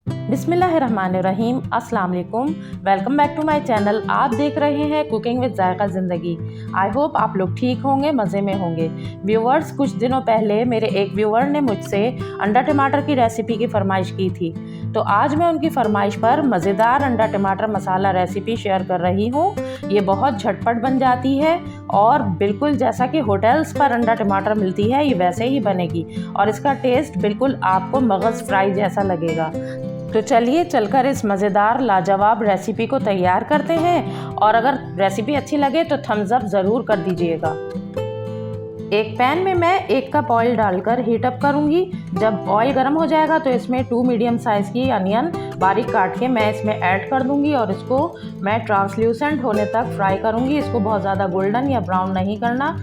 बिस्मिल्लाहिर्रहमानिर्रहीम, अस्सलाम वालेकुम। Welcome back to my channel. आप देख रहे हैं कुकिंग विद जायका ज़िंदगी। आई होप आप लोग ठीक होंगे, मज़े में होंगे। व्यूवर्स, कुछ दिनों पहले मेरे एक व्यूवर ने मुझसे अंडा टमाटर की रेसिपी की फ़रमाइश की थी, तो आज मैं उनकी फ़रमाइश पर मज़ेदार अंडा टमाटर मसाला रेसिपी शेयर कर रही हूँ। ये बहुत झटपट बन जाती है और बिल्कुल जैसा कि होटल्स पर अंडा टमाटर मिलती है, ये वैसे ही बनेगी और इसका टेस्ट बिल्कुल आपको मगज़ फ्राई जैसा लगेगा। तो चलिए चलकर इस मज़ेदार लाजवाब रेसिपी को तैयार करते हैं, और अगर रेसिपी अच्छी लगे तो थम्स अप ज़रूर कर दीजिएगा। एक पैन में मैं 1 कप ऑयल डालकर हीट अप करूँगी। जब ऑयल गर्म हो जाएगा तो इसमें 2 मीडियम साइज़ की अनियन बारीक काट के मैं इसमें ऐड कर दूँगी और इसको मैं ट्रांसल्यूसेंट होने तक फ्राई करूँगी। इसको बहुत ज़्यादा गोल्डन या ब्राउन नहीं करना।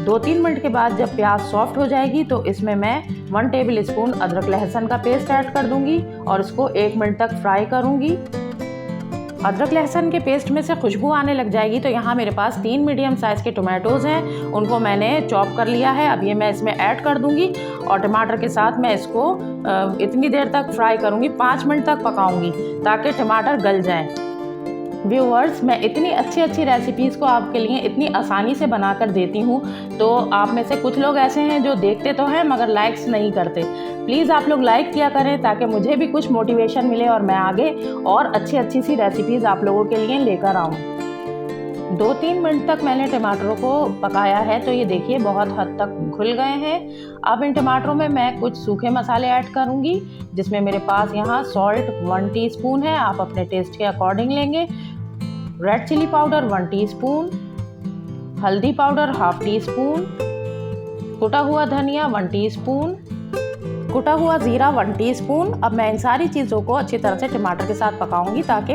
2-3 मिनट के बाद जब प्याज सॉफ्ट हो जाएगी तो इसमें मैं 1 टेबल स्पून अदरक लहसुन का पेस्ट ऐड कर दूंगी और इसको 1 मिनट तक फ्राई करूंगी। अदरक लहसुन के पेस्ट में से खुशबू आने लग जाएगी तो यहाँ मेरे पास 3 मीडियम साइज़ के टोमेटोज़ हैं, उनको मैंने चॉप कर लिया है। अब ये मैं इसमें ऐड कर दूंगी और टमाटर के साथ मैं इसको इतनी देर तक फ्राई करूंगी, 5 मिनट तक पकाऊंगी ताकि टमाटर गल जाएं। व्यूअर्स, मैं इतनी अच्छी रेसिपीज़ को आपके लिए इतनी आसानी से बनाकर देती हूँ, तो आप में से कुछ लोग ऐसे हैं जो देखते तो हैं मगर लाइक्स नहीं करते। प्लीज़ आप लोग लाइक किया करें ताकि मुझे भी कुछ मोटिवेशन मिले और मैं आगे और अच्छी सी रेसिपीज़ आप लोगों के लिए लेकर आऊँ। 2-3 मिनट तक मैंने टमाटरों को पकाया है, तो ये देखिए बहुत हद तक घुल गए हैं। अब इन टमाटरों में मैं कुछ सूखे मसाले ऐड करूँगी, जिसमें मेरे पास यहाँ सॉल्ट 1 टीस्पून है, आप अपने टेस्ट के अकॉर्डिंग लेंगे। रेड चिली पाउडर 1 टीस्पून, हल्दी पाउडर 1/2 टीस्पून, कुटा हुआ धनिया 1 टीस्पून, कुटा हुआ ज़ीरा 1 टीस्पून। अब मैं इन सारी चीज़ों को अच्छी तरह से टमाटर के साथ पकाऊंगी ताकि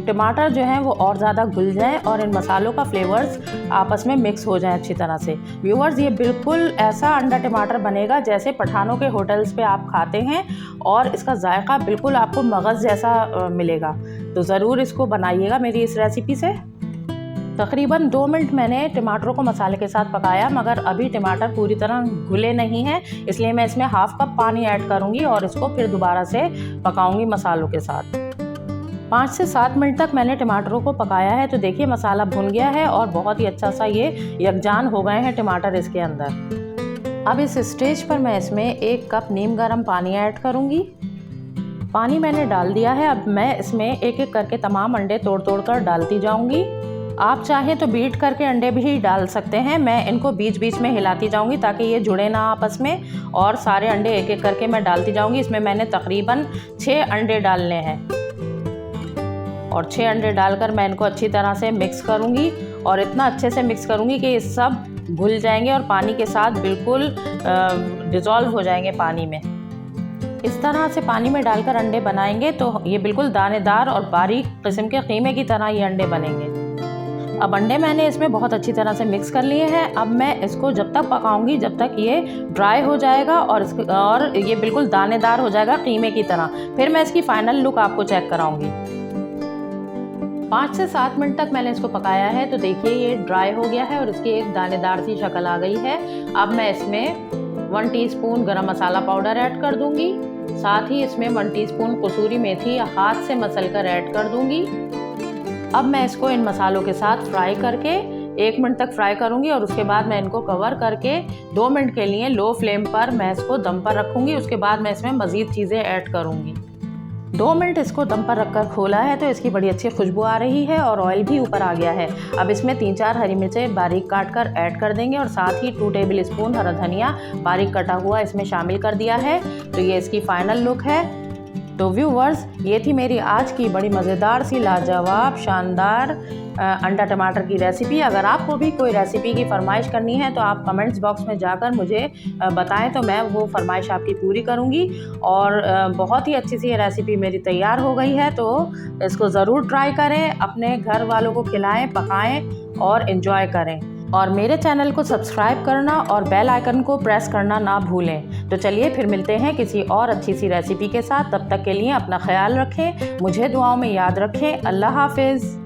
टमाटर जो हैं वो और ज़्यादा घुल जाएं और इन मसालों का फ्लेवर्स आपस में मिक्स हो जाएं अच्छी तरह से। व्यूअर्स, ये बिल्कुल ऐसा अंडा टमाटर बनेगा जैसे पठानों के होटल्स पे आप खाते हैं और इसका जायका बिल्कुल आपको मगज़ जैसा मिलेगा। तो ज़रूर इसको बनाइएगा मेरी इस रेसिपी से। तकरीबन 2 मिनट मैंने टमाटरों को मसाले के साथ पकाया, मगर अभी टमाटर पूरी तरह घुले नहीं हैं, इसलिए मैं इसमें 1/2 कप पानी ऐड करूंगी और इसको फिर दोबारा से पकाऊंगी मसालों के साथ। 5 से 7 मिनट तक मैंने टमाटरों को पकाया है, तो देखिए मसाला भुन गया है और बहुत ही अच्छा सा ये यकजान हो गए हैं टमाटर इसके अंदर। अब इस स्टेज पर मैं इसमें 1 कप नीम गर्म पानी ऐड करूंगी। पानी मैंने डाल दिया है। अब मैं इसमें एक करके तमाम अंडे तोड़ कर डालती जाऊंगी। आप चाहें तो बीट करके अंडे भी डाल सकते हैं। मैं इनको बीच बीच में हिलाती जाऊंगी ताकि ये जुड़े ना आपस में, और सारे अंडे एक करके मैं डालती जाऊंगी। इसमें मैंने तकरीबन 6 अंडे डालने हैं और 6 अंडे डालकर मैं इनको अच्छी तरह से मिक्स करूंगी और इतना अच्छे से मिक्स करूंगी कि ये सब घुल जाएंगे और पानी के साथ बिल्कुल डिज़ोल्व हो जाएंगे पानी में। इस तरह से पानी में डालकर अंडे बनाएंगे तो ये बिल्कुल दानेदार और बारीक किस्म के कीमे की तरह ये अंडे बनेंगे। अब अंडे मैंने इसमें बहुत अच्छी तरह से मिक्स कर लिए हैं। अब मैं इसको जब तक पकाऊंगी जब तक ये ड्राई हो जाएगा और ये बिल्कुल दानेदार हो जाएगा कीमे की तरह। फिर मैं इसकी फाइनल लुक आपको चेक कराऊंगी। 5 से 7 मिनट तक मैंने इसको पकाया है, तो देखिए ये ड्राई हो गया है और इसकी एक दानेदार सी शक्ल आ गई है। अब मैं इसमें 1 टीस्पून गरम मसाला पाउडर ऐड कर दूंगी, साथ ही इसमें 1 टीस्पून कसूरी मेथी हाथ से मसल कर ऐड कर दूंगी। अब मैं इसको इन मसालों के साथ फ्राई करके 1 मिनट तक फ्राई करूंगी और उसके बाद मैं इनको कवर करके 2 मिनट के लिए लो फ्लेम पर मैं इसको दम पर रखूंगी। उसके बाद मैं इसमें मज़ीद चीज़ें ऐड करूंगी। 2 मिनट इसको दम पर रखकर खोला है तो इसकी बड़ी अच्छी खुशबू आ रही है और ऑयल भी ऊपर आ गया है। अब इसमें 3-4 हरी मिर्चें बारीक काट कर ऐड कर देंगे और साथ ही 2 टेबल स्पून हरा धनिया बारीक कटा हुआ इसमें शामिल कर दिया है। तो ये इसकी फाइनल लुक है। तो व्यूवर्स, ये थी मेरी आज की बड़ी मज़ेदार सी लाजवाब शानदार अंडा टमाटर की रेसिपी। अगर आपको भी कोई रेसिपी की फरमाइश करनी है तो आप कमेंट्स बॉक्स में जाकर मुझे बताएं, तो मैं वो फरमाइश आपकी पूरी करूंगी। और बहुत ही अच्छी सी ये रेसिपी मेरी तैयार हो गई है, तो इसको ज़रूर ट्राई करें, अपने घर वालों को खिलाएं, पकाएं और इन्जॉय करें। और मेरे चैनल को सब्सक्राइब करना और बेल आइकन को प्रेस करना ना भूलें। तो चलिए फिर मिलते हैं किसी और अच्छी सी रेसिपी के साथ। तब तक के लिए अपना ख्याल रखें, मुझे दुआओं में याद रखें। अल्लाह हाफिज़।